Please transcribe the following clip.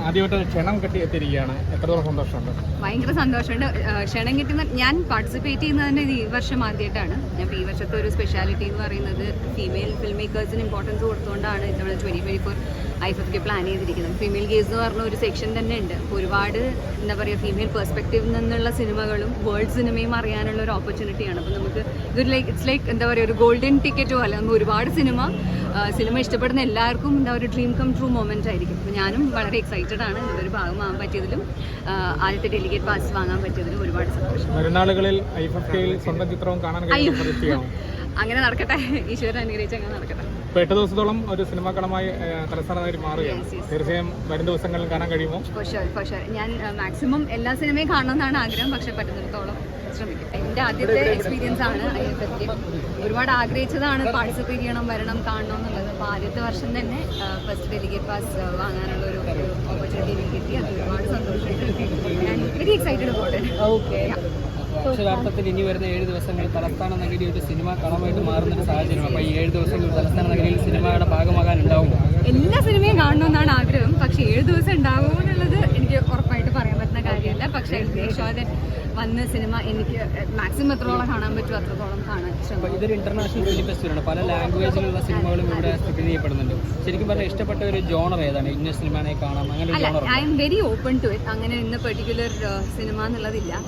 ആദ്യമായിട്ട് ക്ഷണം കെട്ടി എത്തിയിരിക്കുകയാണ്. എത്രത്തോളം സന്തോഷമുണ്ട്? ഭയങ്കര സന്തോഷമുണ്ട്. ക്ഷണം കിട്ടുന്ന ഞാൻ പാർട്ടിസിപ്പേറ്റ് ചെയ്യുന്നത് തന്നെ ഈ വർഷം ആദ്യമായിട്ടാണ്. ഞാൻ ഈ വർഷത്തെ ഒരു സ്പെഷ്യാലിറ്റി എന്ന് പറയുന്നത് ഫീമെയിൽ ഫിൽം മേക്കേഴ്സിന് ഇമ്പോർട്ടൻസ് കൊടുത്തുകൊണ്ടാണ് ഇത്തവണ 2024 IFFK പ്ലാൻ ചെയ്തിരിക്കുന്നത്. ഫീമെയിൽ ഗേസ് എന്ന് പറഞ്ഞ ഒരു സെക്ഷൻ തന്നെ ഉണ്ട്. അപ്പോൾ ഒരുപാട് എന്താ പറയുക ഫീമെയിൽ പെർസ്പെക്റ്റീവിൽ നിന്നുള്ള സിനിമകളും വേൾഡ് സിനിമയും അറിയാനുള്ള ഒരു ഓപ്പർച്യൂണിറ്റിയാണ്. അപ്പോൾ നമുക്ക് ഇതൊരു ഇറ്റ്സ് ലൈക്ക് എന്താ പറയുക ഒരു ഗോൾഡൻ ടിക്കറ്റ് പോലെ നമുക്ക് ഒരുപാട് സിനിമ ഇഷ്ടപ്പെടുന്ന എല്ലാവർക്കും എന്താ ഒരു ഡ്രീം കം ട്രൂ മൊമെൻ്റ് ആയിരിക്കും. അപ്പോൾ ഞാനും വളരെ എക്സൈറ്റഡ് ആണ്. ഇതൊരു ഭാഗമാകാൻ പറ്റിയതിലും ആദ്യത്തെ ഡെലിഗേറ്റ് പാസ് വാങ്ങാൻ പറ്റിയതിലും ഒരുപാട് സന്തോഷം. മരുന്നാളുകളിൽ IFFKയിൽ സ്വന്തം ചിത്രവും കാണാൻ അങ്ങനെ നടക്കട്ടെ, ഈശ്വരൻ അനുഗ്രഹിച്ച് അങ്ങനെ നടക്കട്ടെ. 8 ദിവസത്തോളം ഒരു സിനിമാ കളമായി തലസ്ഥാനമായി മാറുകയാണ്. തീർച്ചയായും വരും ദിവസങ്ങളിൽ കാണാൻ കഴിയുമോ? ഞാൻ മാക്സിമം എല്ലാ സിനിമയും കാണണമെന്നാണ് ആഗ്രഹം. പക്ഷെ പറ്റുന്നിടത്തോളം ശ്രമിക്കും. എൻ്റെ ആദ്യത്തെ എക്സ്പീരിയൻസ് ആണ് IFFK. ഒരുപാട് ആഗ്രഹിച്ചതാണ് പാർട്ടിസിപ്പേറ്റ് ചെയ്യണം, വരണം, കാണണം എന്നുള്ളത്. അപ്പോൾ ആദ്യത്തെ വർഷം തന്നെ ഫസ്റ്റ് ഡെലിഗേറ്റ് പാസ് വാങ്ങാനുള്ള ഒരു ഓപ്പർച്യൂണിറ്റി എനിക്ക് കിട്ടി. അത് ഒരുപാട് സന്തോഷമായിട്ട് ഞാൻ very excited about it. Okay, അക്ഷരാർത്ഥത്തിൽ ഇനി വരുന്ന 7 ദിവസങ്ങൾ തലസ്ഥാന നഗരി ഒരു സിനിമ കളമായിട്ട് മാറുന്നൊരു സാഹചര്യം. അപ്പോൾ ഈ 7 ദിവസങ്ങൾ തലസ്ഥാന നഗരിയിൽ സിനിമയുടെ ഭാഗമാകാൻ ഉണ്ടാവും. എല്ലാ സിനിമയും കാണണമെന്നാണ് ആഗ്രഹം. പക്ഷെ 7 ദിവസം ഉണ്ടാവുമോ എന്നുള്ളത് എനിക്ക് ഉറപ്പായിട്ട് പറയാൻ പറ്റുന്ന കാര്യമല്ല. പക്ഷേ യശോദൻ വന്ന സിനിമ എനിക്ക് മാക്സിമം എത്രത്തോളം കാണാൻ പറ്റുമോ അത്രത്തോളം കാണാൻ ശ്രമിക്കും. ഇതൊരു ഇന്റർനാഷണൽ ഫിലിം ഫെസ്റ്റിവലാണ്. പല ലാംഗ്വേജിലുള്ള സിനിമകളും ഇവിടെ സ്ക്രീൻ ചെയ്യപ്പെടുന്നുണ്ട്. ശരിക്കും പറഞ്ഞാൽ ഇഷ്ടപ്പെട്ട ഒരു ജോണർ ഏതാണ്? ഇന്ന സിനിമയെ കാണാം അങ്ങനെ? I am very open to it. അങ്ങനെ ഇന്ന പെർട്ടിക്കുലർ സിനിമ എന്നുള്ളതില്ല.